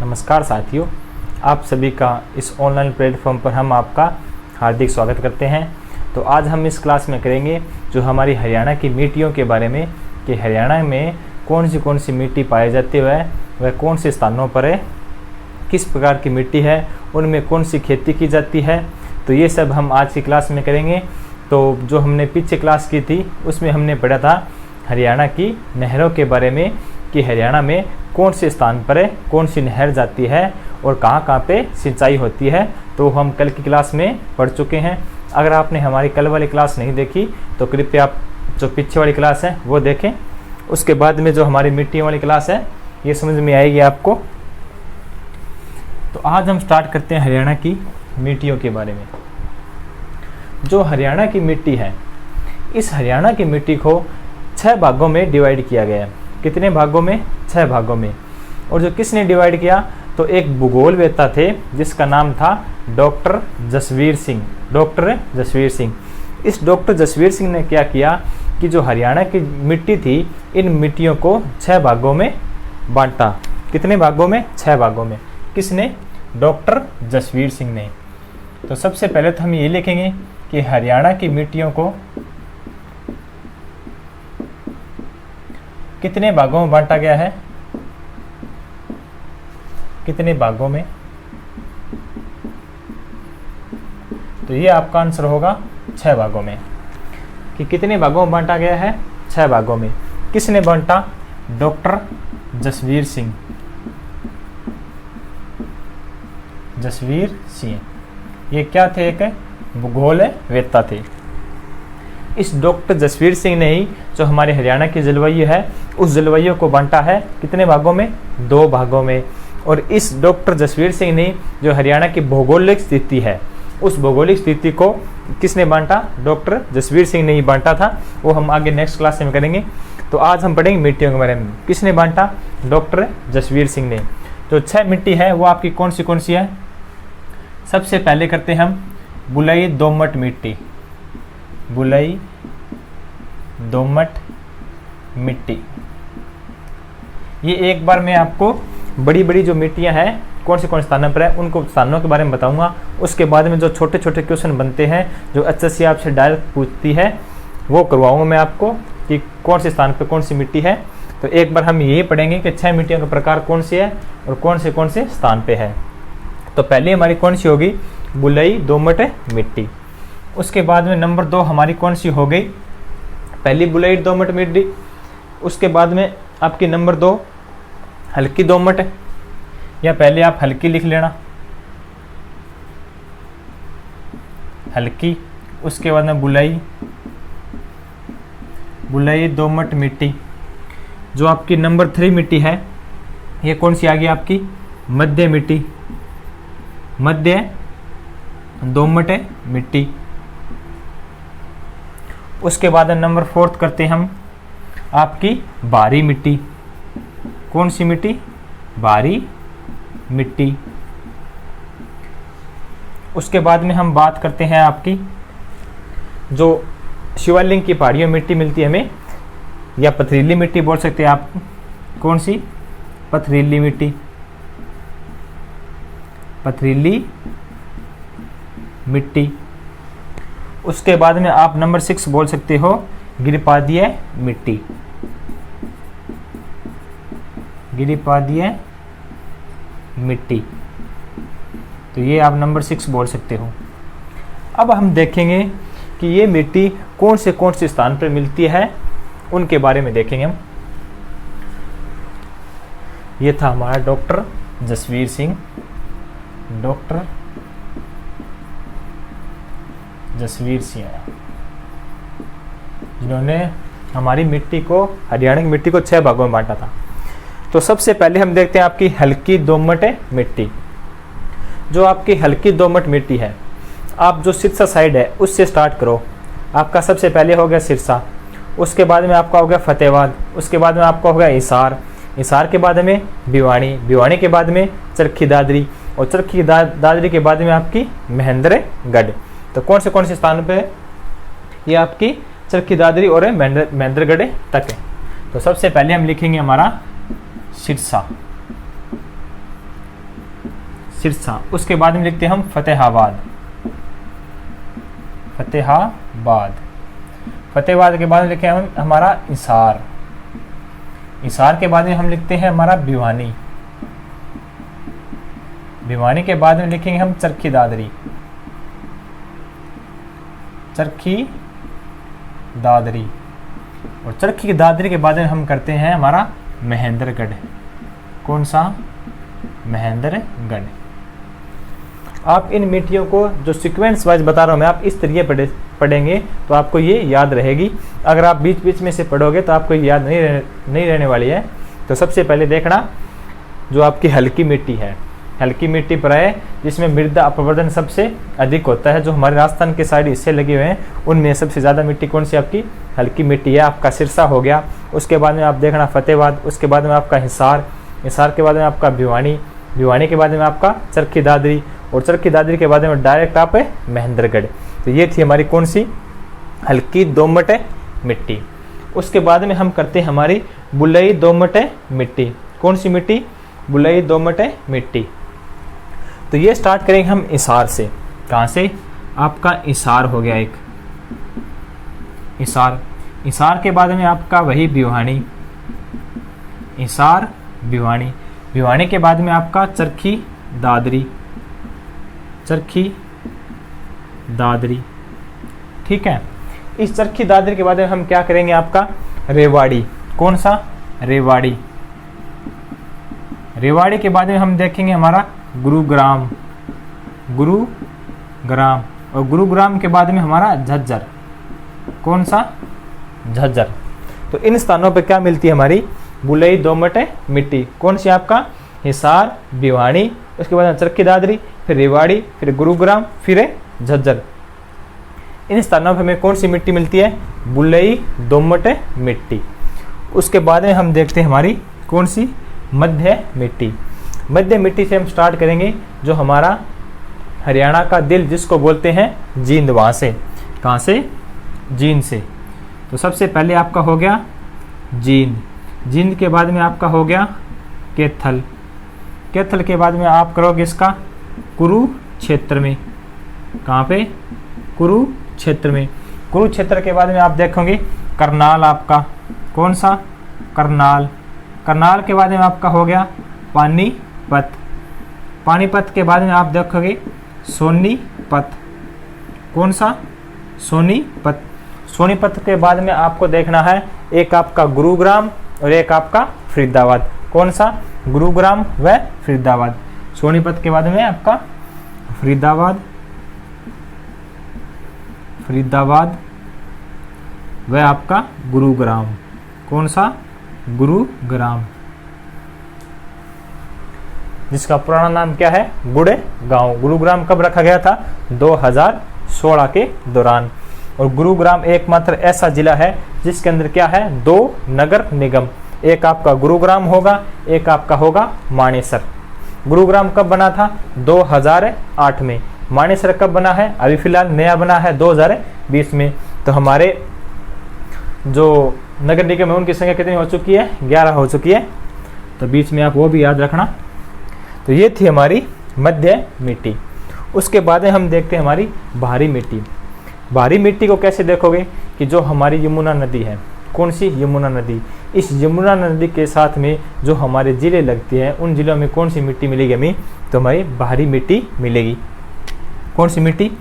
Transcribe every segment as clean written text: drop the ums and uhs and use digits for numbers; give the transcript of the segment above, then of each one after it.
नमस्कार साथियों, आप सभी का इस ऑनलाइन प्लेटफॉर्म पर हम आपका हार्दिक स्वागत करते हैं। तो आज हम इस क्लास में करेंगे जो हमारी हरियाणा की मिट्टियों के बारे में कि हरियाणा में कौन सी मिट्टी पाई जाती है, वह कौन से स्थानों पर है, किस प्रकार की मिट्टी है, उनमें कौन सी खेती की जाती है। तो ये सब हम आज की क्लास में करेंगे। तो जो हमने पीछे क्लास की थी उसमें हमने पढ़ा था हरियाणा की नहरों के बारे में कि हरियाणा में कौन से स्थान पर है, कौन सी नहर जाती है और कहाँ पे सिंचाई होती है। तो हम कल की क्लास में पढ़ चुके हैं। अगर आपने हमारी कल वाली क्लास नहीं देखी तो कृपया आप जो पीछे वाली क्लास है वो देखें। उसके बाद में जो हमारी मिट्टियों वाली क्लास है ये समझ में आएगी आपको। तो आज हम स्टार्ट करते हैं हरियाणा की मिट्टियों के बारे में। जो हरियाणा की मिट्टी है, इस हरियाणा की मिट्टी को 6 भागों में डिवाइड किया गया है। कितने भागों में? 6 भागों में। और जो किसने डिवाइड किया तो एक भूगोलवेत्ता थे जिसका नाम था डॉक्टर जसवीर सिंह। डॉक्टर जसवीर सिंह, इस डॉक्टर जसवीर सिंह ने क्या किया कि जो हरियाणा की मिट्टी थी इन मिट्टियों को 6 भागों में बांटा। कितने भागों में? 6 भागों में। किसने? डॉक्टर जसवीर सिंह ने। तो सबसे पहले तो हम ये लिखेंगे कि हरियाणा की मिट्टियों को कितने भागों में बांटा गया है? कितने भागों में? तो ये आपका आंसर होगा 6 भागों में। कि कितने भागों में बांटा गया है? 6 भागों में। किसने बांटा? डॉक्टर जसवीर सिंह। जसवीर सिंह ये क्या थे? एक भूगोलवेत्ता थे। इस डॉक्टर जसवीर सिंह ने ही जो हमारे हरियाणा की जलवायु है उस जलवायु को बांटा है कितने भागों में? 2 भागों में। और इस डॉक्टर जसवीर सिंह ने जो हरियाणा की भौगोलिक स्थिति है उस भौगोलिक स्थिति को किसने बांटा? डॉक्टर जसवीर सिंह ने ही बांटा था। वो हम आगे नेक्स्ट क्लास में करेंगे। तो आज हम पढ़ेंगे मिट्टियों के बारे में। किसने बांटा? डॉक्टर जसवीर सिंह ने। तो 6 मिट्टी है वो आपकी कौन सी है? सबसे पहले करते हैं हम बलुई दोमट मिट्टी। बलुई दोमट मिट्टी, ये एक बार मैं आपको बड़ी जो मिट्टियां हैं कौन से स्थानों पर है उनको स्थानों के बारे में बताऊंगा। उसके बाद में जो छोटे क्वेश्चन बनते हैं जो एचएससी आपसे डायरेक्ट पूछती है वो करवाऊंगा मैं आपको कि कौन से स्थान पर कौन सी मिट्टी है। तो एक बार हम ये पढ़ेंगे कि 6 मिट्टियों का प्रकार कौन से है और कौन से स्थान पे है। तो पहले हमारी कौन सी होगी? बलुई दोमट मिट्टी। उसके बाद में नंबर 2 हमारी कौन सी हो गई? पहली बलुई दोमट मिट्टी। उसके बाद में आपकी नंबर 2 हल्की दोमट है, या पहले आप हल्की लिख लेना, हल्की। उसके बाद में बलुई दोमट मिट्टी। जो आपकी नंबर 3 मिट्टी है ये कौन सी आ गई आपकी? मध्य मिट्टी, मध्य दोमट मिट्टी। उसके बाद नंबर 4 करते हैं हम आपकी भारी मिट्टी। कौन सी मिट्टी? भारी मिट्टी। उसके बाद में हम बात करते हैं आपकी जो शिवलिंग की पहाड़ियों में मिट्टी मिलती है हमें, या पथरीली मिट्टी बोल सकते हैं आप। कौन सी? पथरीली मिट्टी, पथरीली मिट्टी। उसके बाद में आप नंबर 6 बोल सकते हो गिरिपादीय मिट्टी, गिरिपादीय मिट्टी। तो ये आप नंबर 6 बोल सकते हो। अब हम देखेंगे कि ये मिट्टी कौन से स्थान पर मिलती है उनके बारे में देखेंगे हम। ये था हमारा डॉक्टर जसवीर सिंह। डॉक्टर जसवीर सिंह जिन्होंने हमारी मिट्टी को, हरियाणा की मिट्टी को 6 भागों में बांटा था। तो सबसे पहले हम देखते हैं आपकी हल्की दोमट मिट्टी। जो आपकी हल्की दोमट मिट्टी है, आप जो सिरसा साइड है उससे स्टार्ट करो। आपका सबसे पहले हो गया सिरसा, उसके बाद में आपका हो गया फतेहाबाद, उसके बाद में आपका हो गया हिसार, हिसार के बाद में भिवानी, भिवानी के बाद में चरखी दादरी, और चरखी दादरी के बाद में आपकी महेंद्रगढ़। तो कौन से स्थान पे ये आपकी चरखी दादरी और महेंद्रगढ़ तक है। तो सबसे पहले हम लिखेंगे हमारा सिरसा, सिरसा। उसके बाद में लिखते हैं हम फतेहाबाद, फतेहाबाद। फतेहाबाद के बाद में लिखे हम हमारा हिसार, हिसार के बाद में हम लिखते हैं हमारा भिवानी, भिवानी के बाद में लिखेंगे हम चरखी दादरी, चरखी दादरी। और चरखी की दादरी के बाद में हम करते हैं हमारा महेंद्रगढ़। कौन सा? महेंद्रगढ़। आप इन मिट्टियों को जो सीक्वेंस वाइज बता रहा हूँ मैं, आप इस तरीके पढ़ेंगे तो आपको ये याद रहेगी। अगर आप बीच बीच में से पढ़ोगे तो आपको याद नहीं रहने वाली है। तो सबसे पहले देखना जो आपकी हल्की मिट्टी है, हल्की मिट्टी प्राय जिसमें मृदा अपवर्तन सबसे अधिक होता है, जो हमारे राजस्थान के साइड हिस्से लगे हुए हैं उनमें सबसे ज़्यादा मिट्टी कौन सी आपकी? हल्की मिट्टी है। आपका सिरसा हो गया। उसके बाद में आप देखना फतेहाबाद, उसके बाद में आपका हिसार, हिसार के बाद में आपका भिवानी, भिवानी के बाद में आपका चरखी दादरी, और चरखी दादरी के बाद में डायरेक्ट आप है महेंद्रगढ़। तो ये थी हमारी कौन सी? हल्की दोमट मिट्टी। उसके बाद में हम करते हैं हमारी बुलई दोमट मिट्टी। कौन सी मिट्टी? बुलई दोमट मिट्टी। तो ये स्टार्ट करेंगे हम हिसार से। कहाँ से? आपका हिसार हो गया एक, हिसार। हिसार के बाद में आपका वही भिवानी, हिसार भिवानी। भिवानी के बाद में आपका चरखी दादरी, चरखी दादरी। ठीक है। इस चरखी दादरी के बाद में हम क्या करेंगे? आपका रेवाड़ी। कौन सा? रेवाड़ी। रेवाड़ी के बाद में हम देखेंगे हमारा गुरुग्राम, गुरुग्राम। और गुरुग्राम के बाद में हमारा झज्जर। कौन सा? झज्जर। तो इन स्थानों पे क्या मिलती है? हमारी बुलई दोमट मिट्टी। कौन सी? आपका हिसार, भिवानी, उसके बाद चरखी दादरी, फिर रेवाड़ी, फिर गुरुग्राम, फिर झज्जर। इन स्थानों पर हमें कौन सी मिट्टी मिलती है? बुलई दोमट मिट्टी। उसके बाद में हम देखते हैं हमारी कौन सी? मध्य मिट्टी। मध्य मिट्टी से हम स्टार्ट करेंगे, जो हमारा हरियाणा का दिल जिसको बोलते हैं जींद, वहाँ से। कहाँ से? जींद से। तो सबसे पहले आपका हो गया जींद, जींद के बाद में आपका हो गया कैथल, कैथल के बाद में आप करोगे इसका कुरुक्षेत्र में। कहाँ पे? कुरुक्षेत्र में। कुरुक्षेत्र के बाद में आप देखोगे करनाल आपका। कौन सा? करनाल। करनाल के बाद में आपका हो गया पानीपत। पानीपत के बाद में आप देखोगे सोनीपत। कौन सा? सोनीपत। सोनीपत के बाद में आपको देखना है एक आपका गुरुग्राम और एक आपका फरीदाबाद। कौन सा? गुरुग्राम व फरीदाबाद। सोनीपत के बाद में आपका फरीदाबाद, फरीदाबाद व आपका गुरुग्राम। कौन सा? गुरुग्राम, जिसका पुराना नाम क्या है? गुड़गांव। गुरुग्राम कब रखा गया था? 2016 के दौरान। और गुरुग्राम एकमात्र ऐसा जिला है जिसके अंदर क्या है? 2 नगर निगम। एक आपका गुरुग्राम होगा, एक आपका होगा मानेसर। गुरुग्राम कब बना था? 2008 में। मानेसर कब बना है? अभी फिलहाल नया बना है 2020 में। तो हमारे जो नगर निगम है उनकी संख्या कितनी हो चुकी है? 11 हो चुकी है। तो बीच में आप वो भी याद रखना। तो ये थी हमारी मध्य मिट्टी। उसके बाद हम देखते हैं हमारी भारी मिट्टी। भारी मिट्टी को कैसे देखोगे? कि जो हमारी यमुना नदी है। कौन सी? यमुना नदी। इस यमुना नदी के साथ में जो हमारे ज़िले लगते हैं उन ज़िलों में कौन सी मिट्टी मिलेगी हमें? तो हमारी भारी मिट्टी मिलेगी। कौन सी मिट्टी?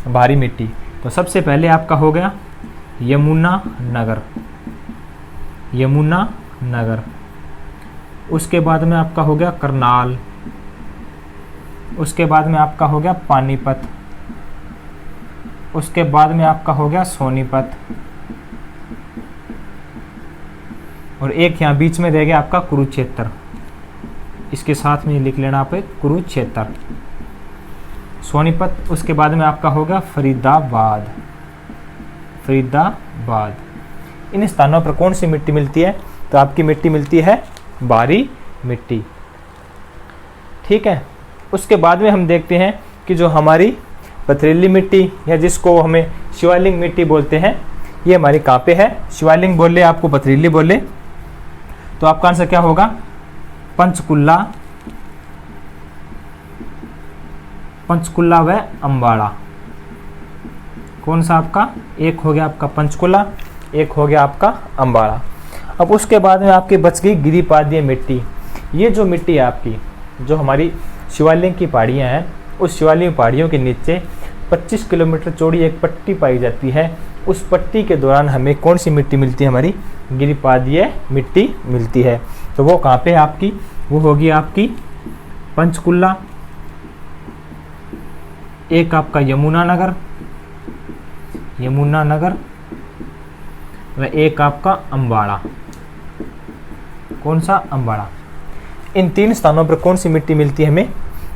भारी मिट्टी। तो सबसे पहले आपका हो गया यमुना नगर, यमुना नगर। उसके बाद में आपका हो गया करनाल। उसके बाद में आपका हो गया पानीपत। उसके बाद में आपका हो गया सोनीपत। और एक यहाँ बीच में रह गया आपका कुरुक्षेत्र। इसके साथ में लिख लेना आप कुरुक्षेत्र, सोनीपत। उसके बाद में आपका हो गया फरीदाबाद, फरीदाबाद। इन स्थानों पर कौन सी मिट्टी मिलती है? तो आपकी मिट्टी मिलती है भारी मिट्टी। ठीक है। उसके बाद में हम देखते हैं कि जो हमारी पथरीली मिट्टी या जिसको हमें शिवालिक मिट्टी बोलते हैं, ये हमारी कहाँ पे है? शिवालिक बोले आपको पथरीली बोले तो आपका आंसर क्या होगा? पंचकुला, पंचकुला व अम्बाड़ा। कौन सा आपका, एक हो गया आपका पंचकुला, एक हो गया आपका अम्बाड़ा। अब उसके बाद में आपकी बच गई गिरिपादीय मिट्टी। ये जो मिट्टी है आपकी, जो हमारी शिवालिक की पहाड़ियाँ हैं, उस शिवालिक पहाड़ियों के नीचे 25 किलोमीटर चौड़ी एक पट्टी पाई जाती है। उस पट्टी के दौरान हमें कौन सी मिट्टी मिलती है, हमारी गिरिपादीय मिट्टी मिलती है। तो वो कहाँ पे है आपकी, वो होगी आपकी पंचकुला, एक आपका यमुनानगर व एक आपका अम्बाड़ा। कौन सा, अम्बाड़ा। इन 3 स्थानों पर कौन सी मिट्टी मिलती है, हमें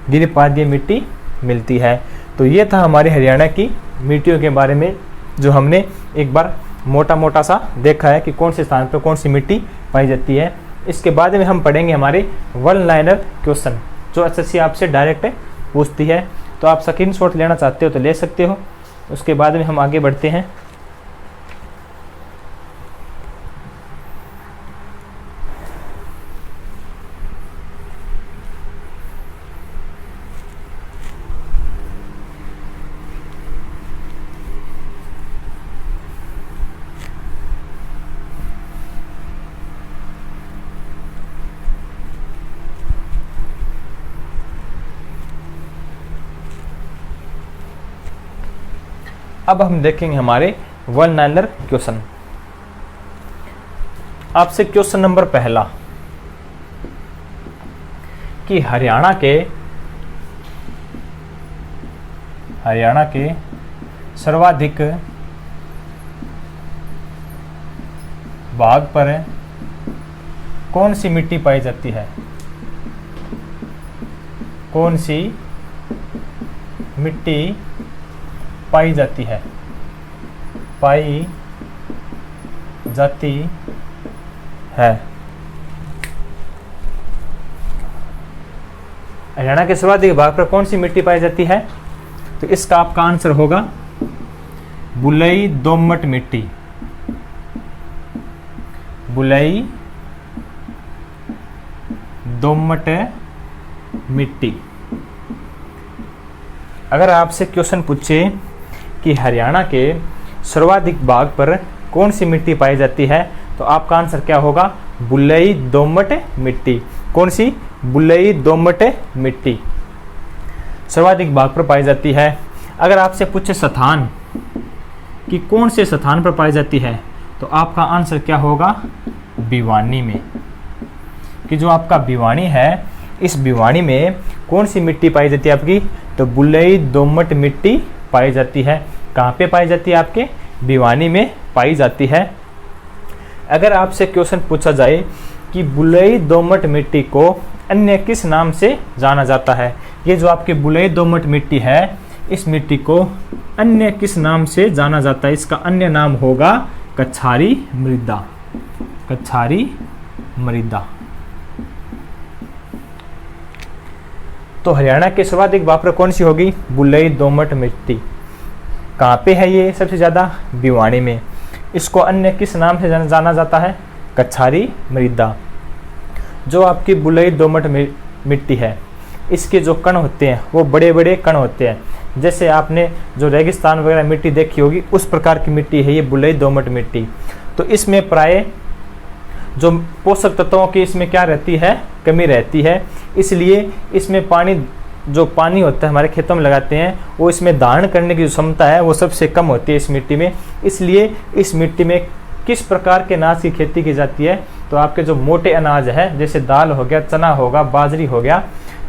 गिरिपादीय मिट्टी मिलती है। तो ये था हमारे हरियाणा की मिट्टियों के बारे में, जो हमने एक बार मोटा मोटा सा देखा है कि कौन से स्थान पर कौन सी मिट्टी पाई जाती है। इसके बाद में हम पढ़ेंगे हमारे वन लाइनर क्वेश्चन, जो एसएससी आपसे डायरेक्ट पूछती है। तो आप स्क्रीनशॉट लेना चाहते हो तो ले सकते हो। उसके बाद में हम आगे बढ़ते हैं। अब हम देखेंगे हमारे वन लाइनर क्वेश्चन। आपसे क्वेश्चन नंबर पहला कि हरियाणा के सर्वाधिक भाग पर कौन सी मिट्टी पाई जाती है। कौन सी मिट्टी पाई जाती है, पाई जाती है। हरियाणा के सर्वाधिक भाग पर कौन सी मिट्टी पाई जाती है, तो इसका आपका आंसर होगा बुलई दोमट मिट्टी। बुलई दोमट मिट्टी। अगर आपसे क्वेश्चन पूछे कि हरियाणा के सर्वाधिक भाग पर कौन सी मिट्टी पाई जाती है, तो आपका आंसर क्या होगा, बुलई दोमट मिट्टी। कौन सी, बुलई दोमट मिट्टी सर्वाधिक भाग पर पाई जाती है। अगर आपसे पूछे स्थान कि कौन से स्थान पर पाई जाती है, तो आपका आंसर क्या होगा, भिवानी में। कि जो आपका भिवानी है, इस भिवानी में कौन सी मिट्टी पाई जाती है आपकी, तो बुलई दोमट मिट्टी पाई जाती है। कहाँ पे पाई जाती है, आपके भिवानी में पाई जाती है। अगर आपसे क्वेश्चन पूछा जाए कि बुलई दोमट मिट्टी को अन्य किस नाम से जाना जाता है, ये जो आपकी बुलई दोमट मिट्टी है, इस मिट्टी को अन्य किस नाम से जाना जाता है, इसका अन्य नाम होगा कछारी मृदा। कछारी मृदा। तो हरियाणा के सर्वाधिक भाग पर कौन सी होगी, बुलई दोमट मिट्टी। कहाँ पे है ये सबसे ज़्यादा, भिवानी में। इसको अन्य किस नाम से जाना जाता है, कछारी मृदा। जो आपकी बुलई दोमट मिट्टी है, इसके जो कण होते हैं वो बड़े बड़े कण होते हैं। जैसे आपने जो रेगिस्तान वगैरह मिट्टी देखी होगी, उस प्रकार की मिट्टी है ये बुलई दोमट मिट्टी। तो इसमें प्राय जो पोषक तत्वों की इसमें क्या रहती है, कमी रहती है। इसलिए इसमें जो पानी होता है हमारे खेतों में लगाते हैं, वो इसमें धारण करने की जो क्षमता है वो सबसे कम होती है इस मिट्टी में। इसलिए इस मिट्टी में किस प्रकार के अनाज की खेती की जाती है, तो आपके जो मोटे अनाज है, जैसे दाल हो गया, चना होगा, बाजरी हो गया,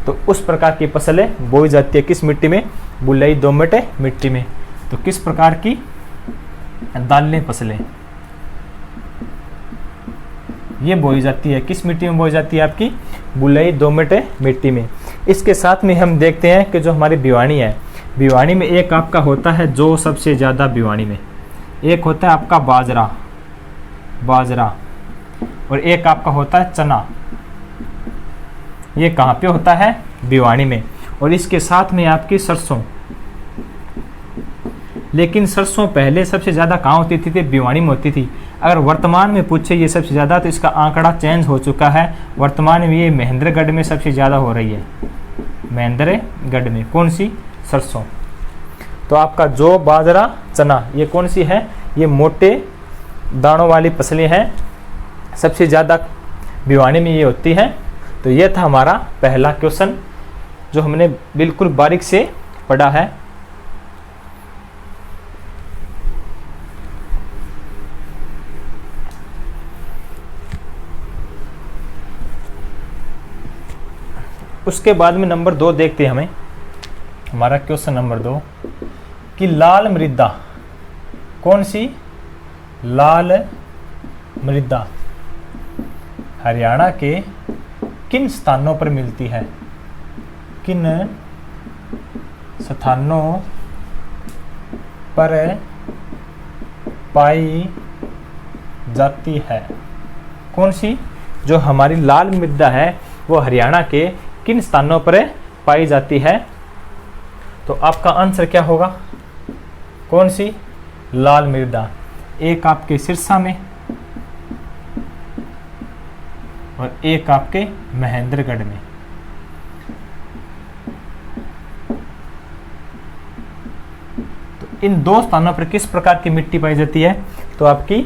तो उस प्रकार की फसलें बोई जाती है किस मिट्टी में, बुलई दोमट मिट्टी में। तो किस प्रकार की दालें फसलें ये बोई जाती है, किस मिट्टी में बोई जाती है, आपकी बुलई दोमट मिट्टी में। इसके साथ में हम देखते हैं कि जो हमारी भिवानी है, भिवानी में एक आपका होता है जो सबसे ज़्यादा भिवानी में, एक होता है आपका बाजरा और एक आपका होता है चना। ये कहाँ पे होता है, भिवानी में। और इसके साथ में आपकी सरसों। लेकिन सरसों पहले सबसे ज़्यादा कहाँ होती थी, भिवानी में होती थी। अगर वर्तमान में पूछे ये सबसे ज़्यादा, तो इसका आंकड़ा चेंज हो चुका है। वर्तमान में ये महेंद्रगढ़ में सबसे ज़्यादा हो रही है, महेंद्रगढ़ में। कौन सी, सरसों। तो आपका जौ, बाजरा, चना ये कौन सी है? ये मोटे दानों वाली फसलें हैं, सबसे ज़्यादा भिवानी में ये होती है। तो ये था हमारा पहला क्वेश्चन जो हमने बिल्कुल बारीक से पढ़ा है। उसके बाद में नंबर 2 देखते हैं हमें, हमारा क्वेश्चन नंबर 2 कि लाल मृदा कौन सी? लाल मृदा हरियाणा के किन स्थानों पर मिलती है? किन स्थानों पर पाई जाती है? कौन सी जो हमारी लाल मृदा है वो हरियाणा के किन स्थानों पर पाई जाती है? तो आपका आंसर क्या होगा? कौन सी लाल मृदा? एक आपके सिरसा में और एक आपके महेंद्रगढ़ में। तो इन दो स्थानों पर किस प्रकार की मिट्टी पाई जाती है? तो आपकी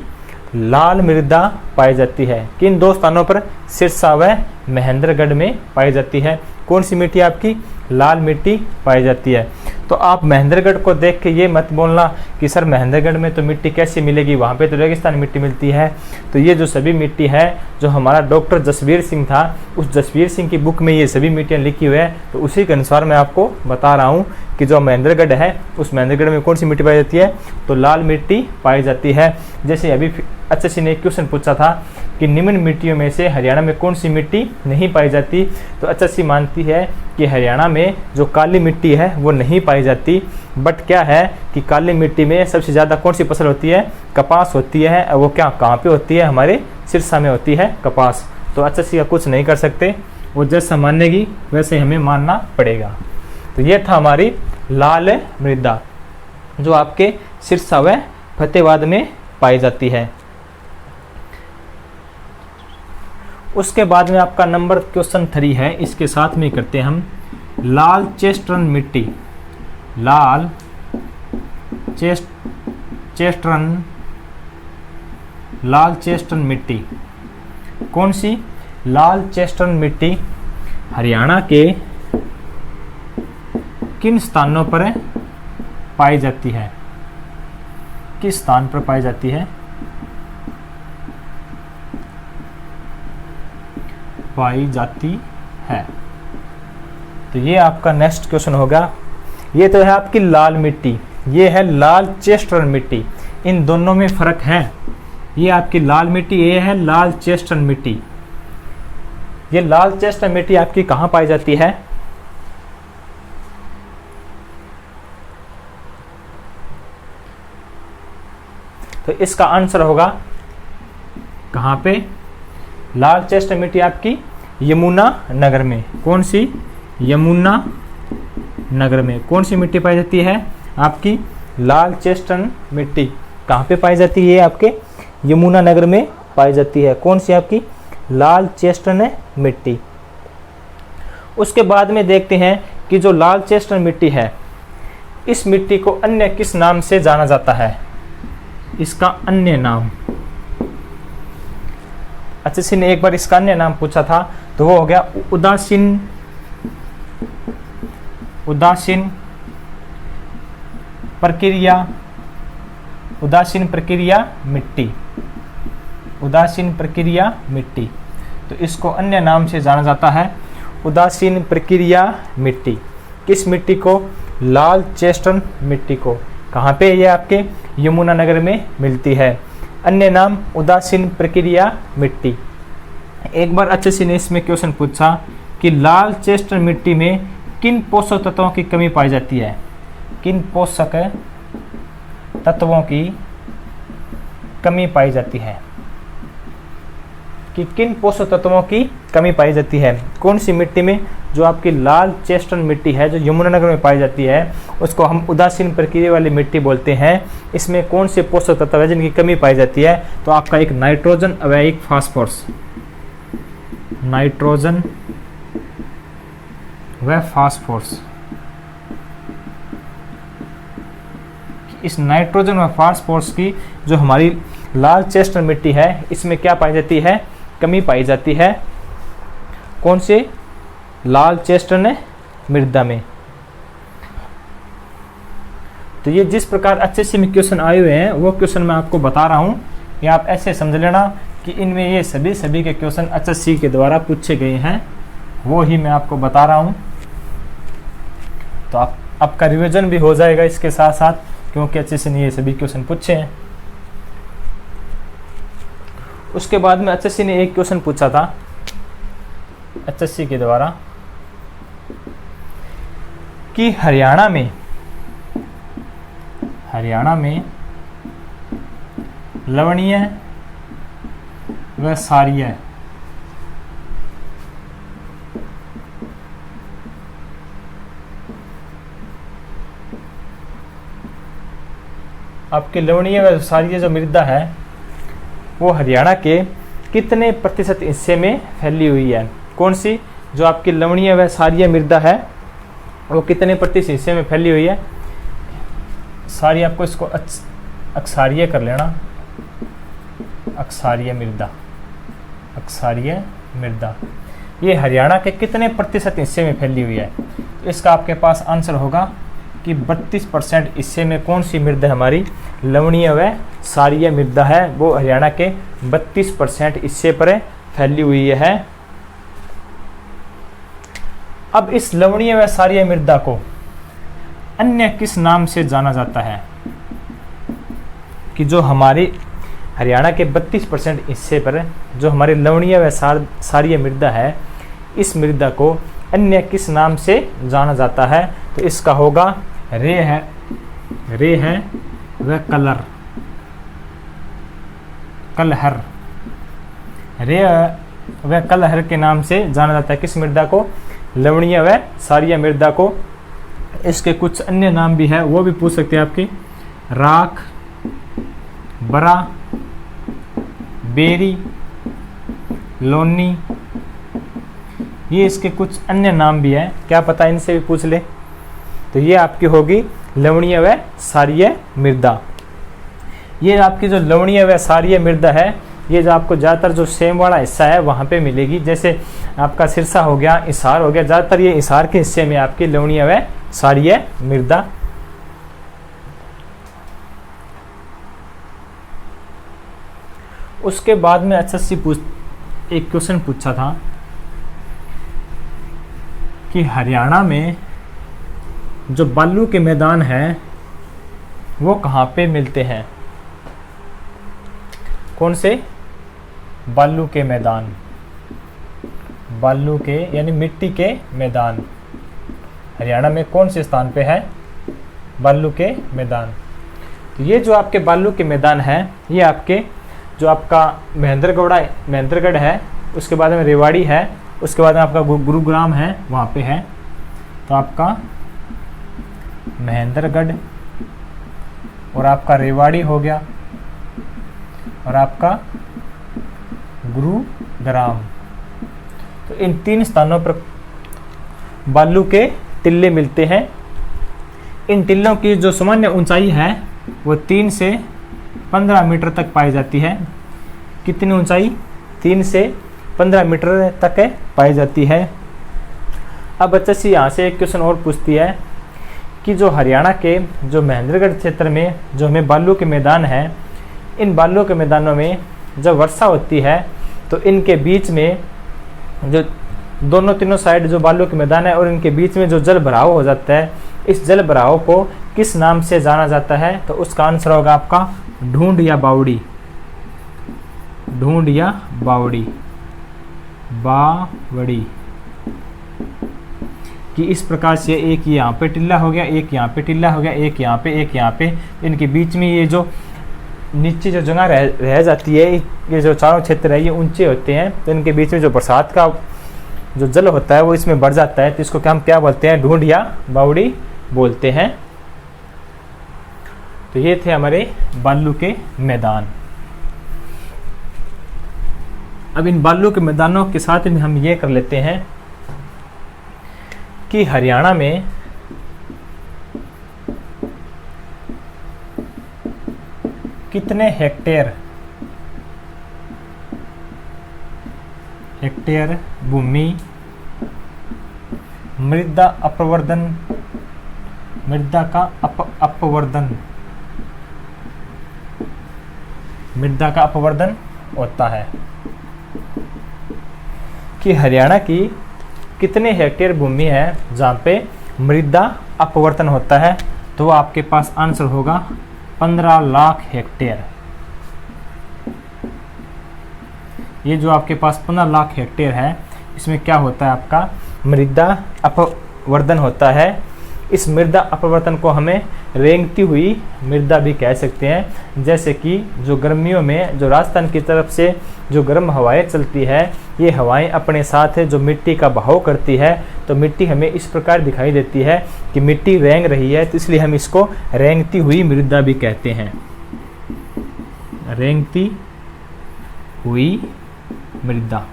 लाल मृदा पाई जाती है। किन दो स्थानों पर? सिरसा व महेंद्रगढ़ में पाई जाती है। कौन सी मिट्टी आपकी? लाल मिट्टी पाई जाती है। तो आप महेंद्रगढ़ को देख के ये मत बोलना कि सर महेंद्रगढ़ में तो मिट्टी कैसे मिलेगी, वहाँ पे तो रेगिस्तान मिट्टी मिलती है। तो ये जो सभी मिट्टी है, जो हमारा डॉक्टर जसवीर सिंह था, उस जसवीर सिंह की बुक में ये सभी मिट्टियाँ लिखी हुई है। तो उसी के अनुसार मैं आपको बता रहा हूँ कि जो महेंद्रगढ़ है उस महेंद्रगढ़ में कौन सी मिट्टी पाई जाती है? तो लाल मिट्टी पाई जाती है। जैसे अभी HSC ने एक क्वेश्चन पूछा था कि निम्न मिट्टियों में से हरियाणा में कौन सी मिट्टी नहीं पाई जाती? तो HSC मानती है कि हरियाणा में जो काली मिट्टी है वो नहीं पाई जाती। बट क्या है कि काली मिट्टी में सबसे ज़्यादा कौन सी फसल होती है? कपास होती है। वो क्या कहाँ पे होती है? हमारे सिरसा में होती है कपास। तो HSC का कुछ नहीं कर सकते, वो जैसा मानेगी वैसे हमें मानना पड़ेगा। तो ये था हमारी लाल मृदा जो आपके सिरसा व फतेहाबाद में पाई जाती है। उसके बाद में आपका नंबर क्वेश्चन 3 है, इसके साथ में करते हैं हम लाल चेस्टर्न मिट्टी। लाल चेस्टर्न मिट्टी कौन सी? लाल चेस्टर्न मिट्टी हरियाणा के किन स्थानों पर पाई जाती है? किस स्थान पर पाई जाती है? पाई जाती है। तो ये आपका नेक्स्ट क्वेश्चन होगा। ये तो है आपकी लाल मिट्टी, ये है लाल चेस्टर्न मिट्टी। इन दोनों में फर्क है। ये आपकी लाल मिट्टी, ये है लाल चेस्टर्न मिट्टी। ये लाल चेस्टर्न मिट्टी आपकी कहाँ पाई जाती है? तो इसका आंसर होगा कहाँ पे? लाल चेस्टर्न मिट्टी आपकी यमुना नगर में। कौन सी? यमुना नगर में। कौन सी मिट्टी पाई जाती है? आपकी लाल चेस्टर्न मिट्टी कहाँ पे पाई जाती है? आपके यमुना नगर में पाई जाती है। कौन सी? आपकी लाल चेस्टर्न मिट्टी। उसके बाद में देखते हैं कि जो लाल चेस्टर्न मिट्टी है, इस मिट्टी को अन्य किस नाम से जाना जाता है? इसका अन्य नाम। HSC ने एक बार इसका अन्य नाम पूछा था, तो वो हो गया उदासीन प्रक्रिया मिट्टी। उदासीन प्रक्रिया मिट्टी। तो इसको अन्य नाम से जाना जाता है उदासीन प्रक्रिया मिट्टी। किस मिट्टी को? लाल चेस्टर्न मिट्टी को। कहाँ पे? ये आपके यमुना नगर में मिलती है। अन्य नाम उदासीन प्रक्रिया मिट्टी। एक बार HSC ने इसमें क्वेश्चन पूछा कि लाल चेस्टर्न मिट्टी में किन पोषक तत्वों की कमी पाई जाती है? किन पोषक तत्वों की कमी पाई जाती है? कि किन पोषक तत्वों की कमी पाई जाती है? कौन सी मिट्टी में? जो आपकी लाल चेस्टर्न मिट्टी है, जो यमुनानगर में पाई जाती है, उसको हम उदासीन प्रक्रिया वाली मिट्टी बोलते हैं। इसमें कौन से पोषक तत्व है जिनकी कमी पाई जाती है? तो आपका एक नाइट्रोजन अवैयिक फास्फोरस, नाइट्रोजन व फास्फोरस। इस नाइट्रोजन व फास्फोरस की जो हमारी लाल चेस्टनट मिट्टी है इसमें क्या पाई जाती है, कमी पाई जाती है। कौन से, लाल चेस्टनट मृदा में। तो ये जिस प्रकार HSC में क्वेश्चन आए हुए हैं वो क्वेश्चन मैं आपको बता रहा हूँ, या आप ऐसे समझ लेना कि इनमें ये सभी के क्वेश्चन HSC के द्वारा पूछे गए हैं, वो ही मैं आपको बता रहा हूँ। तो आपका रिवीजन भी हो जाएगा इसके साथ साथ, क्योंकि HSC ने ये सभी क्वेश्चन पूछे हैं। उसके बाद में HSC ने एक क्वेश्चन पूछा था HSC के द्वारा कि हरियाणा में लवणीय व क्षारीय आपके लवणीय व क्षारीय जो मृदा है वो हरियाणा के कितने प्रतिशत हिस्से में फैली हुई है। कौन सी, जो आपकी लवणीय व क्षारीय मृदा है वो कितने प्रतिशत हिस्से में फैली हुई है। सारी आपको इसको अक्षारीय कर लेना, अक्षारीय मृदा ये हरियाणा के कितने प्रतिशत हिस्से में फैली हुई है। तो इसका आपके पास आंसर होगा कि 32% हिस्से में कौन सी मृदा हमारी लवणीय व क्षारीय मृदा है, वो हरियाणा के 32% हिस्से पर फैली हुई है। अब इस लवणीय व क्षारीय मृदा को अन्य किस नाम से जाना जाता है, कि जो हमारी हरियाणा के 32% हिस्से पर जो हमारी लवणीय व क्षारीय मृदा है, इस मृदा को अन्य किस नाम से जाना जाता है। तो इसका होगा रे है व कलहर, रे व कलहर के नाम से जाना जाता है किस मृदा को, लवणीय व क्षारीय मृदा को। इसके कुछ अन्य नाम भी है, वो भी पूछ सकते हैं आपके, राख, बरा, बेरी, लोनी, ये इसके कुछ अन्य नाम भी हैं, क्या पता इनसे भी पूछ ले। तो ये आपकी होगी लवणीय व क्षारीय मृदा। ये आपकी जो लवणीय व क्षारीय मृदा है ये जो आपको ज़्यादातर जो सेम वाला हिस्सा है वहाँ पे मिलेगी, जैसे आपका सिरसा हो गया, हिसार हो गया, ज़्यादातर ये हिसार के हिस्से में आपकी लवणीय व क्षारीय मृदा। उसके बाद में HSC एक क्वेश्चन पूछा था कि हरियाणा में जो बालू के मैदान हैं वो कहाँ पे मिलते हैं। कौन से, बालू के मैदान, बालू के यानी मिट्टी के मैदान हरियाणा में कौन से स्थान पे है, बालू के मैदान। तो ये जो आपके बालू के मैदान है ये आपके जो आपका महेंद्रगढ़ है, उसके बाद में रेवाड़ी है, उसके बाद में आपका गुरुग्राम है, वहाँ पे है। तो आपका महेंद्रगढ़ और आपका रेवाड़ी हो गया और आपका गुरुग्राम। तो इन 3 स्थानों पर बालू के टिल्ले मिलते हैं। इन टिल्लों की जो सामान्य ऊंचाई है वो 3 से 15 मीटर तक पाई जाती है। कितनी ऊंचाई, 3 से 15 मीटर तक पाई जाती है। अब HSC यहाँ से एक क्वेश्चन और पूछती है कि जो हरियाणा के जो महेंद्रगढ़ क्षेत्र में जो हमें बालू के मैदान हैं, इन बालू के मैदानों में जब वर्षा होती है तो इनके बीच में जो तीनों साइड जो बालू के मैदान है और इनके बीच में जो जल भराव हो जाता है, इस जल भराव को किस नाम से जाना जाता है। तो उसका आंसर होगा आपका ढूंढ या बावड़ी, ढूंढ या बावड़ी, बावड़ी। कि इस प्रकार से एक यहाँ पे टिल्ला हो गया, एक यहाँ पे टिल्ला हो गया, एक यहाँ पे, एक यहाँ पे, इनके बीच में ये जो नीचे जो जगह रह जाती है, ये जो चारों क्षेत्र है ये ऊंचे होते हैं, तो इनके बीच में जो बरसात का जो जल होता है वो इसमें बढ़ जाता है। तो इसको क्या हम क्या बोलते हैं, ढूंढ या बावड़ी बोलते हैं। तो ये थे हमारे बालू के मैदान। अब इन बालू के मैदानों के साथ में हम ये कर लेते हैं कि हरियाणा में कितने हेक्टेयर भूमि मृदा अपवर्तन होता है, कि हरियाणा की कितने हेक्टेयर भूमि है जहाँ पे मृदा अपवर्तन होता है, तो आपके पास आंसर होगा 15 लाख हेक्टेयर। ये जो आपके पास 15 लाख हेक्टेयर है, इसमें क्या होता है, आपका मृदा अपवर्तन होता है। इस मृदा अपवर्तन को हमें रेंगती हुई मृदा भी कह सकते हैं। जैसे कि जो गर्मियों में जो राजस्थान की तरफ से जो गर्म हवाएं चलती है, ये हवाएं अपने साथ जो मिट्टी का बहाव करती है, तो मिट्टी हमें इस प्रकार दिखाई देती है कि मिट्टी रेंग रही है, तो इसलिए हम इसको रेंगती हुई मृदा भी कहते हैं। रेंगती हुई मृदा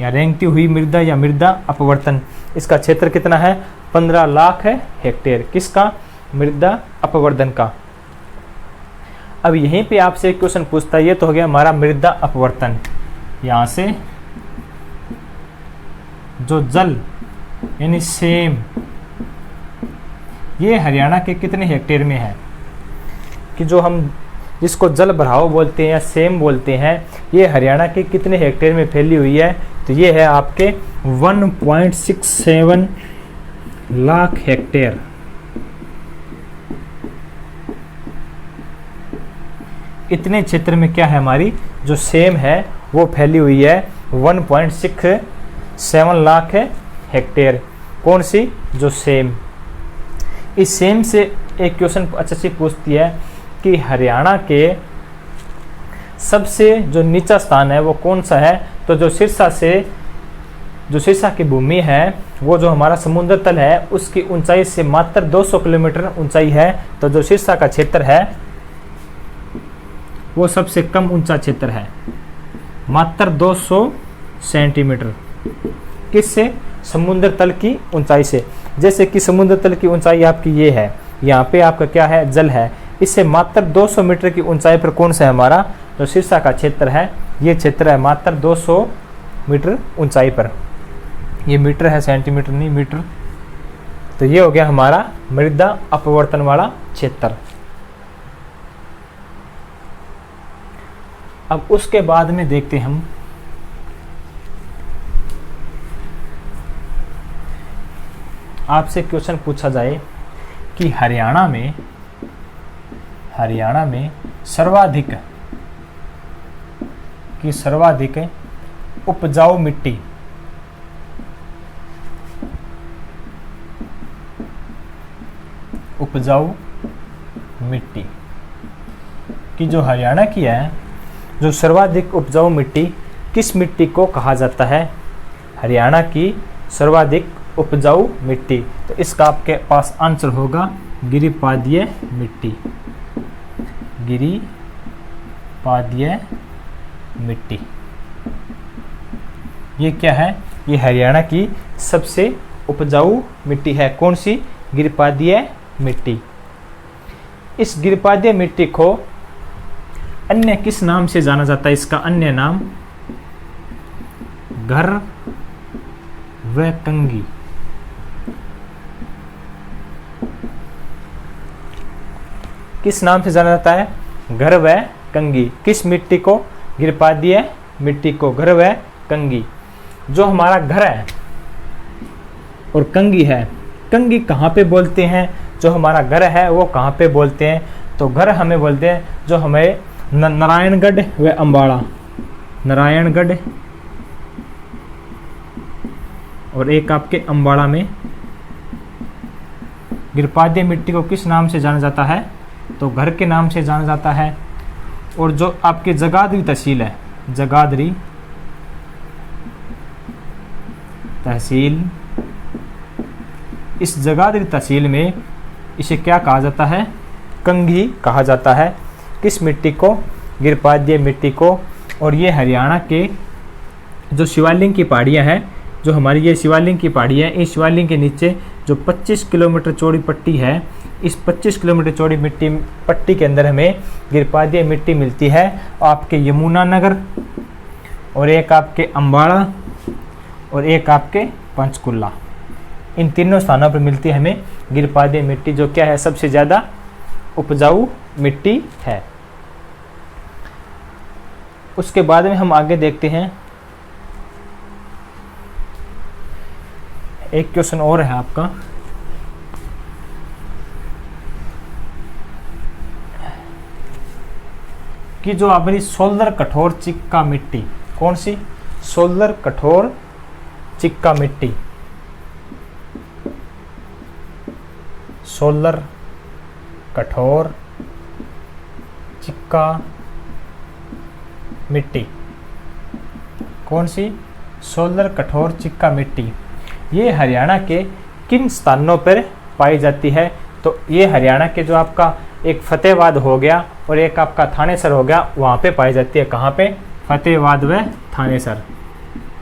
या रेंगती हुई मृदा या मृदा अपवर्तन, इसका क्षेत्र कितना है, 15 लाख है हेक्टेयर। किसका, मृदा अपवर्तन का। अब यहीं पे आपसे एक क्वेश्चन पूछता है, ये तो हो गया हमारा मृदा अपवर्तन। यहां से जो जल यानी सेम, ये हरियाणा के कितने हेक्टेयर में है, कि जो हम जिसको जल भराव बोलते हैं या सेम बोलते हैं, ये हरियाणा के कितने हेक्टेयर में फैली हुई है, तो ये है आपके 1.67 लाख हेक्टेयर। इतने क्षेत्र में क्या है, हमारी जो सेम है वो फैली हुई है 1.67 लाख हेक्टेयर। कौन सी, जो सेम। इस सेम से एक क्वेश्चन अच्छा से पूछती है कि हरियाणा के सबसे जो नीचा स्थान है वो कौन सा है, तो जो सिरसा की भूमि है, वो जो हमारा समुद्र तल है उसकी ऊंचाई से मात्र 200 किलोमीटर ऊंचाई है, तो जो सिरसा का क्षेत्र है वो सबसे कम ऊंचा क्षेत्र है, मात्र 200 सेंटीमीटर। किससे, समुद्र तल की ऊंचाई से। जैसे कि समुद्र तल की ऊंचाई आपकी ये है, यहाँ पे आपका क्या है, जल है, इससे मात्र 200 मीटर की ऊंचाई पर कौन सा है, हमारा जो सिरसा का क्षेत्र है, ये क्षेत्र है मात्र 200 मीटर ऊंचाई पर। ये मीटर है, सेंटीमीटर नहीं, मीटर। तो ये हो गया हमारा मृदा अपवर्तन वाला क्षेत्र। अब उसके बाद में देखते हैं हम आपसे क्वेश्चन पूछा जाए कि हरियाणा में सर्वाधिक उपजाऊ मिट्टी कि जो हरियाणा की है, जो सर्वाधिक उपजाऊ मिट्टी किस मिट्टी को कहा जाता है, हरियाणा की सर्वाधिक उपजाऊ मिट्टी, तो इसका आपके पास आंसर होगा गिरिपादीय मिट्टी। गिरिपादीय मिट्टी ये क्या है, ये हरियाणा की सबसे उपजाऊ मिट्टी है। कौन सी, गिरिपादीय मिट्टी। इस गिरिपादीय मिट्टी को अन्य किस नाम से जाना जाता है, इसका अन्य नाम घर व कंगी। किस नाम से जाना जाता है, घर व कंगी। किस मिट्टी को, गिरिपादीय मिट्टी को घर व कंगी। जो हमारा घर है और कंगी है, कंगी कहाँ पे बोलते हैं, जो हमारा घर है वो कहाँ पे बोलते हैं, तो घर हमें बोलते हैं जो हमें नारायणगढ़ व अम्बाड़ा, नारायणगढ़ और एक आपके अम्बाड़ा में। गिरिपादीय मिट्टी को किस नाम से जाना जाता है, तो घर के नाम से जाना जाता है। और जो आपके जगाधरी तहसील है, जगाधरी तहसील, इस जगाधरी तहसील में इसे क्या कहा जाता है, कंगी कहा जाता है। किस मिट्टी को, गिरिपादीय मिट्टी को। और ये हरियाणा के जो शिवालिक की पहाड़ियाँ हैं, जो हमारी ये शिवालिक की पहाड़ियाँ हैं, इस शिवालिक के नीचे जो 25 किलोमीटर चौड़ी पट्टी है, इस 25 किलोमीटर चौड़ी मिट्टी पट्टी के अंदर हमें गिरपादीय मिट्टी मिलती है। आपके यमुनानगर और एक आपके अम्बाड़ा और एक आपके पंचकुला, इन तीनों स्थानों पर मिलती है हमें गिरपादीय मिट्टी, जो क्या है सबसे ज़्यादा उपजाऊ मिट्टी है। उसके बाद में हम आगे देखते हैं, एक क्वेश्चन और है आपका कि जो अपनी सोलर कठोर चिक्का मिट्टी, कौन सी? सोलर कठोर चिक्का मिट्टी, सोलर कठोर चिक्का मिट्टी, कौन सी? सोलर कठोर चिक्का मिट्टी। ये हरियाणा के किन स्थानों पर पाई जाती है? तो ये हरियाणा के जो आपका एक फतेहाबाद हो गया और एक आपका थानेसर हो गया, वहाँ पे पाई जाती है। कहाँ पे? फतेहाबाद व थानेसर,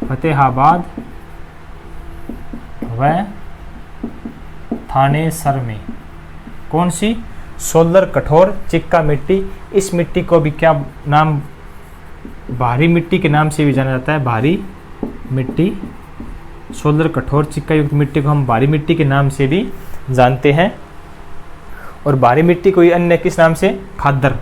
फतेहाबाद व थानेसर में कौन सी? सोलर कठोर चिक्का मिट्टी। इस मिट्टी को भी क्या नाम, भारी मिट्टी के नाम से भी जाना जाता है। भारी मिट्टी, सोलर कठोर चिक्का युक्त मिट्टी को हम भारी मिट्टी के नाम से भी जानते हैं। और भारी मिट्टी कोई अन्य किस नाम से? खादर।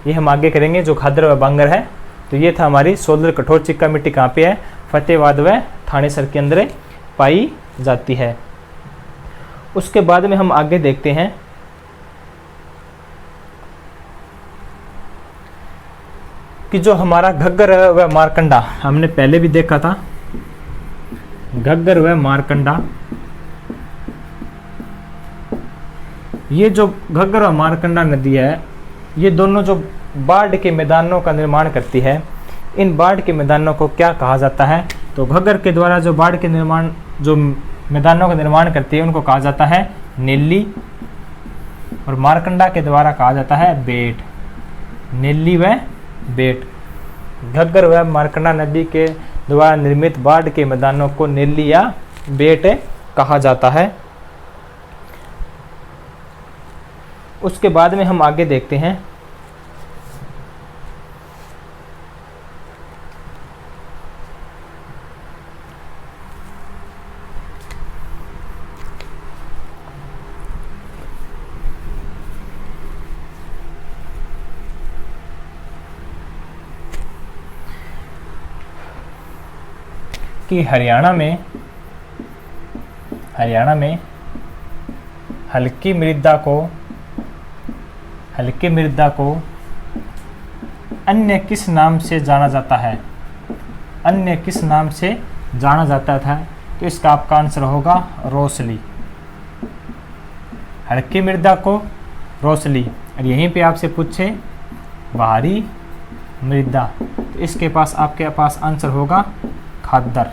ये हम आगे करेंगे, जो खादर व बांगर है। तो ये था हमारी सोलर कठोर चिक्का मिट्टी, कहाँ पे है? फतेहाबाद व थानेसर के अंदर पाई जाती है। उसके बाद में हम आगे देखते हैं कि जो हमारा घग्गर व मारकंडा, हमने पहले भी देखा था, घग्गर व मारकंडा, ये जो घग्गर व मारकंडा नदी है, ये दोनों जो बाढ़ के मैदानों का निर्माण करती है, इन बाढ़ के मैदानों को क्या कहा जाता है? तो घग्गर के द्वारा जो बाढ़ के निर्माण, जो मैदानों का निर्माण करती है, उनको कहा जाता है नीली, और मारकंडा के द्वारा कहा जाता है बेट, नीली व बेट। घग्गर व मारकंडा नदी के द्वारा निर्मित बाढ़ के मैदानों को नीली या बेट कहा जाता है। उसके बाद में हम आगे देखते हैं कि हरियाणा में हल्की मृदा को अन्य किस नाम से जाना जाता है? अन्य किस नाम से जाना जाता था? तो इसका आपका आंसर होगा रोसली। हल्की मृदा को रोसली। और यहीं पे आपसे पूछे भारी मृदा, तो इसके पास आपके पास आंसर होगा खादर।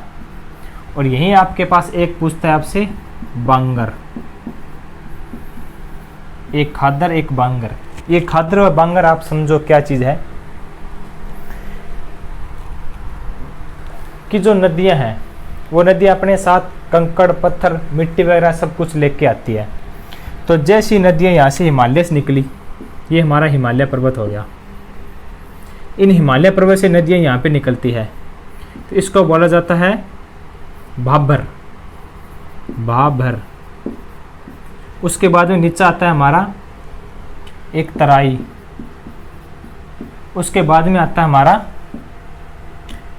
और यहीं आपके पास एक पूछता है आपसे बांगर, एक खादर एक बांगर। ये खादर और बांगर आप समझो क्या चीज है कि जो नदियां हैं वो नदियां अपने साथ कंकड़ पत्थर मिट्टी वगैरह सब कुछ लेके आती है। तो जैसी नदियां यहाँ से हिमालय से निकली, ये हमारा हिमालय पर्वत हो गया, इन हिमालय पर्वत से नदियां यहाँ पे निकलती है, तो इसको बोला जाता है भाबर, भाबर। उसके बाद में नीचे आता है हमारा एक तराई, उसके बाद में आता है हमारा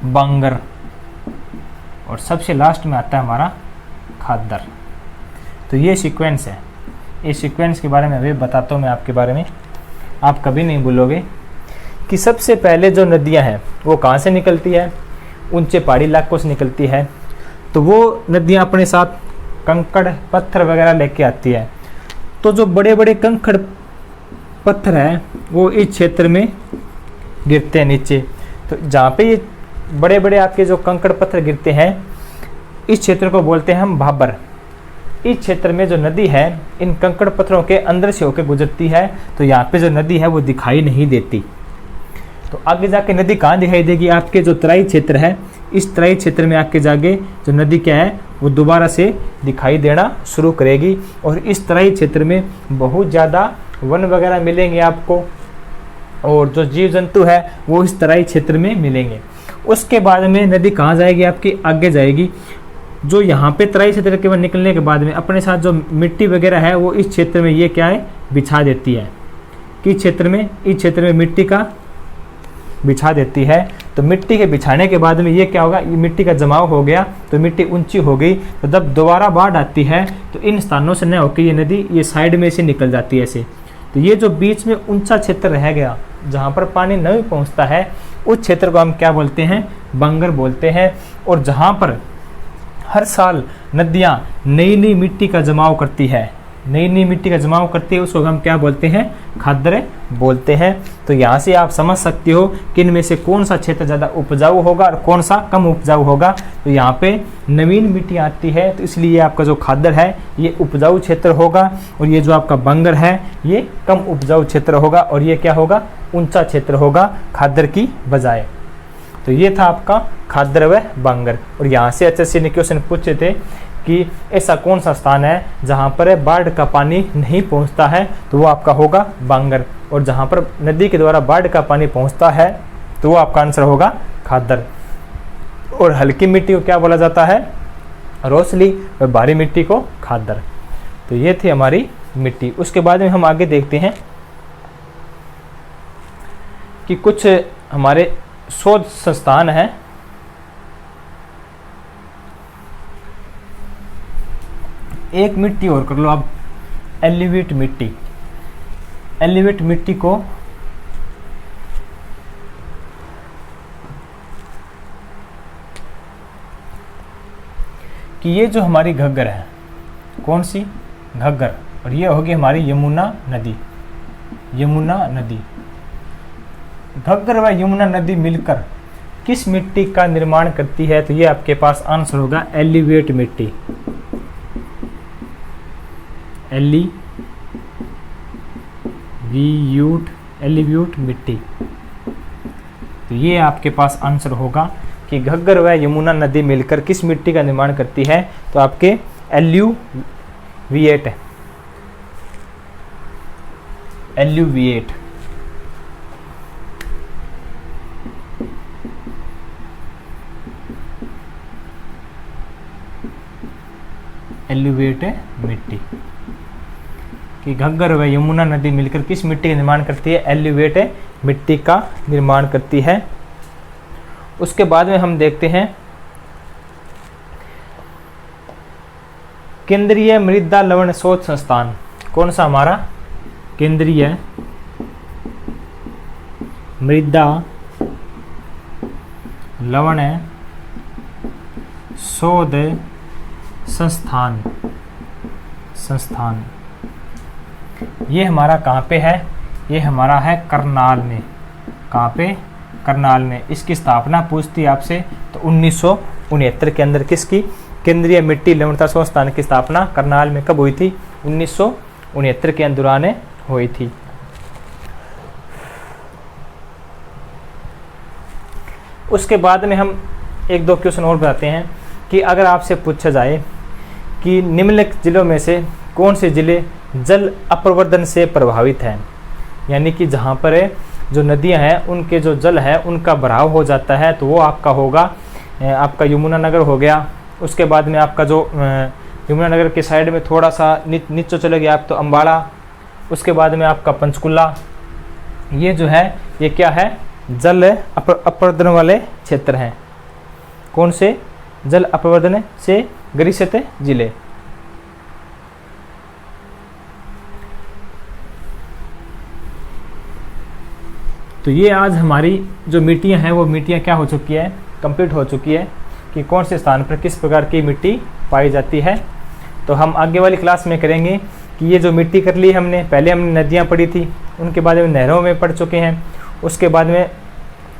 बांगर, और सबसे लास्ट में आता है हमारा खादर। तो ये सीक्वेंस है। इस सीक्वेंस के बारे में अभी बताता हूँ मैं आपके बारे में, आप कभी नहीं भूलोगे कि सबसे पहले जो नदियाँ हैं वो कहाँ से निकलती है? ऊंचे पहाड़ी इलाकों से निकलती है। तो वो नदियाँ अपने साथ कंकड़ पत्थर वगैरह लेके आती है। तो जो बड़े बड़े कंकड़ पत्थर हैं वो इस क्षेत्र में गिरते हैं नीचे। तो जहाँ पे ये बड़े बड़े आपके जो कंकड़ पत्थर गिरते हैं, इस क्षेत्र को बोलते हैं हम भाबर। इस क्षेत्र में जो नदी है इन कंकड़ पत्थरों के अंदर से होकर गुजरती है, तो यहाँ पे जो नदी है वो दिखाई नहीं देती। तो आगे जाके नदी कहाँ दिखाई देगी? आपके जो तराई क्षेत्र है, इस तराई क्षेत्र में आके जाके जो नदी क्या है वो दोबारा से दिखाई देना शुरू करेगी। और इस तराई क्षेत्र में बहुत ज़्यादा वन वगैरह मिलेंगे आपको, और जो जीव जंतु है वो इस तराई क्षेत्र में मिलेंगे। उसके बाद में नदी कहाँ जाएगी आपकी, आगे जाएगी। जो यहाँ पे तराई क्षेत्र के निकलने के बाद में अपने साथ जो मिट्टी वगैरह है वो इस क्षेत्र में ये क्या है, बिछा देती है। किस क्षेत्र में, इस क्षेत्र में मिट्टी का बिछा देती है। तो मिट्टी के बिछाने के बाद में ये क्या होगा, ये मिट्टी का जमाव हो गया, तो मिट्टी ऊंची हो गई। तो जब दोबारा बाढ़ आती है तो इन स्थानों से न होकर ये नदी ये साइड में से निकल जाती है ऐसे। तो ये जो बीच में ऊंचा क्षेत्र रह गया जहाँ पर पानी नहीं पहुँचता है, उस क्षेत्र को हम क्या बोलते हैं, बंगर बोलते हैं। और जहाँ पर हर साल नदियाँ नई नई मिट्टी का जमाव करती है, नई नई मिट्टी का जमाव करती है, उसको हम क्या बोलते हैं, खाद्य बोलते हैं। तो यहाँ से आप समझ सकते हो कि इनमें से कौन सा क्षेत्र ज़्यादा उपजाऊ होगा और कौन सा कम उपजाऊ होगा। तो यहाँ पे नवीन मिट्टी आती है, तो इसलिए आपका जो खाद्य है ये उपजाऊ क्षेत्र होगा, और ये जो आपका बंगर है ये कम उपजाऊ क्षेत्र होगा, और ये क्या होगा, ऊंचा क्षेत्र होगा खाद्य की बजाय। तो ये था आपका खाद्य व बंगर। और यहाँ से HSC ने क्वेश्चन पूछे थे कि ऐसा कौन सा स्थान है जहाँ पर बाढ़ का पानी नहीं पहुँचता है, तो वो आपका होगा बंगर। और जहाँ पर नदी के द्वारा बाढ़ का पानी पहुँचता है तो वो आपका आंसर होगा खादर। और हल्की मिट्टी को क्या बोला जाता है, रोसली, और भारी मिट्टी को खादर। तो ये थी हमारी मिट्टी। उसके बाद में हम आगे देखते हैं कि कुछ हमारे शोध संस्थान हैं एक मिट्टी और कर लो आप, एलिवेट मिट्टी। एलिवेट मिट्टी को कि ये जो हमारी घग्गर है, कौन सी घग्गर, और ये होगी हमारी यमुना नदी। यमुना नदी, घग्गर व यमुना नदी मिलकर किस मिट्टी का निर्माण करती है, तो ये आपके पास आंसर होगा एलिवेट मिट्टी। एलिव्यूट मिट्टी। तो ये आपके पास आंसर होगा कि घग्गर व यमुना नदी मिलकर किस मिट्टी का निर्माण करती है, तो आपके एल्यूविएट। एल्यूविएट एल्यूविएट मिट्टी कि घग्गर व यमुना नदी मिलकर किस मिट्टी का निर्माण करती है, एल्यूविएट मिट्टी का निर्माण करती है। उसके बाद में हम देखते हैं केंद्रीय मृदा लवण शोध संस्थान। कौन सा हमारा, केंद्रीय मृदा लवण शोध संस्थान। ये हमारा कहाँ पे है, ये हमारा है करनाल में। कहाँ पे, करनाल में। इसकी स्थापना पूछती आपसे तो 1969 के अंदर किसकी, केंद्रीय मिट्टी लवणता शोध संस्थान की स्थापना करनाल में कब हुई थी, 1969 के दौरान हुई थी। उसके बाद में हम एक दो क्वेश्चन और बताते हैं कि अगर आपसे पूछा जाए कि निम्नलिखित जिलों में से कौन से जिले जल अप्रवर्धन से प्रभावित हैं, यानी कि जहाँ पर जो नदियाँ हैं उनके जो जल है उनका भराव हो जाता है, तो वो आपका होगा आपका यमुनानगर हो गया। उसके बाद में आपका जो यमुनानगर के साइड में थोड़ा सा नीचे चले गया आप तो अम्बाड़ा। उसके बाद में आपका पंचकुला। ये जो है ये क्या है, जल अप्रवर्धन वाले क्षेत्र हैं। कौन से, जल अप्रवर्धन से ग्रसित जिले। तो ये आज हमारी जो मिट्टियाँ हैं वो मिट्टियाँ क्या हो चुकी है, कंप्लीट हो चुकी है कि कौन से स्थान पर किस प्रकार की मिट्टी पाई जाती है। तो हम आगे वाली क्लास में करेंगे कि ये जो मिट्टी कर ली हमने, पहले हमने नदियाँ पढ़ी थी, उनके बाद में नहरों में पढ़ चुके हैं, उसके बाद में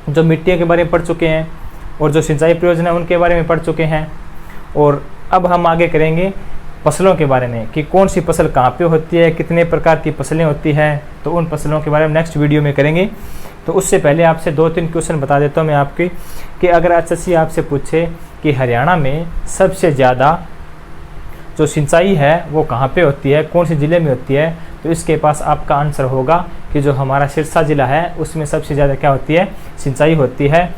जो मिट्टियों के बारे में पढ़ चुके हैं, और जो सिंचाई प्रयोजन है उनके बारे में पढ़ चुके हैं। और अब हम आगे करेंगे फसलों के बारे में कि कौन सी फसल कहाँ पे होती है, कितने प्रकार की फसलें होती हैं। तो उन फसलों के बारे में नेक्स्ट वीडियो में करेंगे तो उससे पहले आपसे 2-3 क्वेश्चन बता देता हूँ मैं आपके, कि अगर एसएससी आपसे पूछे कि हरियाणा में सबसे ज़्यादा जो सिंचाई है वो कहाँ पे होती है, कौन से ज़िले में होती है, तो इसके पास आपका आंसर होगा कि जो हमारा सिरसा ज़िला है उसमें सबसे ज़्यादा क्या होती है, सिंचाई होती है।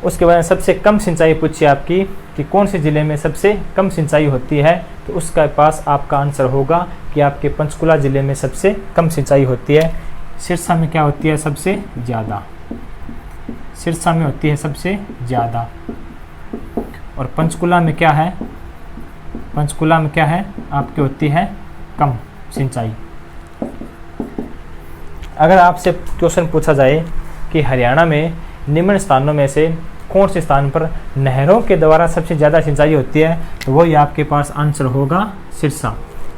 उसके बाद सबसे कम सिंचाई पूछी आपकी कि कौन से ज़िले में सबसे कम सिंचाई होती है, तो उसके पास आपका आंसर होगा कि आपके पंचकुला ज़िले में सबसे कम सिंचाई होती है। सिरसा में क्या होती है, सबसे ज़्यादा, सिरसा में होती है सबसे ज़्यादा। और पंचकुला में क्या है, पंचकुला में क्या है आपकी होती है कम सिंचाई। अगर आपसे क्वेश्चन पूछा जाए कि हरियाणा में निम्न स्थानों में से कौन से स्थान पर नहरों के द्वारा सबसे ज़्यादा सिंचाई होती है, तो वही आपके पास आंसर होगा सिरसा,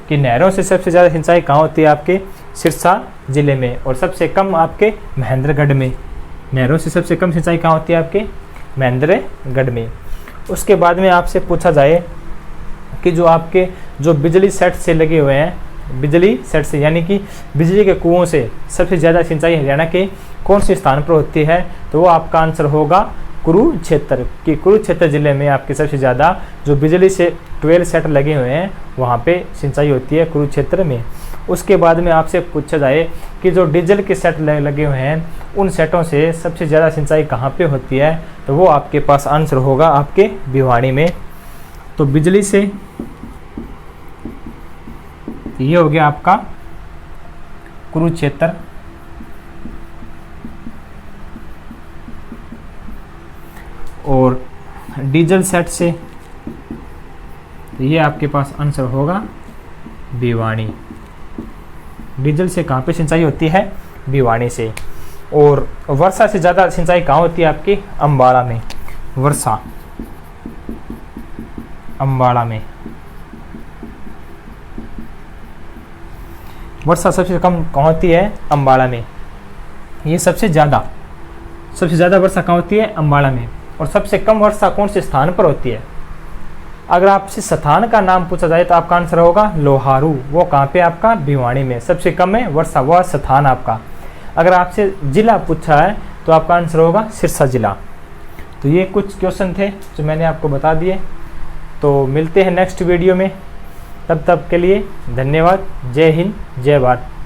कि नहरों से सबसे ज़्यादा सिंचाई कहाँ होती है, आपके सिरसा ज़िले में, और सबसे कम आपके महेंद्रगढ़ में। नहरों से सबसे कम सिंचाई कहाँ होती है, आपके महेंद्रगढ़ में। उसके बाद में आपसे पूछा जाए कि जो आपके जो बिजली सेट से लगे हुए हैं, बिजली सेट से यानी कि बिजली के कुओं से सबसे ज़्यादा सिंचाई हरियाणा के कौन से स्थान पर होती है, तो वो आपका आंसर होगा कुरुक्षेत्र, कि कुरुक्षेत्र ज़िले में आपके सबसे ज़्यादा जो बिजली से 12 सेट लगे हुए हैं वहाँ पे सिंचाई होती है कुरुक्षेत्र में। उसके बाद में आपसे पूछा जाए कि जो डीजल के सेट लगे हुए हैं उन सेटों से सबसे ज़्यादा सिंचाई कहाँ पे होती है, तो वो आपके पास आंसर होगा आपके भिवाड़ी में। तो बिजली से ये हो गया आपका कुरुक्षेत्र, और डीजल सेट से ये आपके पास आंसर होगा भिवाड़ी। डीजल से कहाँ पे सिंचाई होती है, भिवाड़ी से। और वर्षा से ज़्यादा सिंचाई कहाँ होती है, आपकी अम्बाड़ा में। वर्षा अम्बाड़ा में, वर्षा सबसे कम कहाँ होती है, अम्बाड़ा में। ये सबसे ज़्यादा वर्षा कहाँ होती है, अम्बाड़ा में। और सबसे कम वर्षा कौन से स्थान पर होती है। अगर आपसे स्थान का नाम पूछा जाए तो आपका आंसर होगा लोहारू, वो कहाँ पे आपका भिवाड़ी में सबसे कम है वर्षा, वह स्थान आपका। अगर आपसे जिला पूछा है तो आपका आंसर होगा सिरसा जिला। तो ये कुछ क्वेश्चन थे जो मैंने आपको बता दिए। तो मिलते हैं नेक्स्ट वीडियो में, तब तक के लिए धन्यवाद। जय हिंद, जय भारत।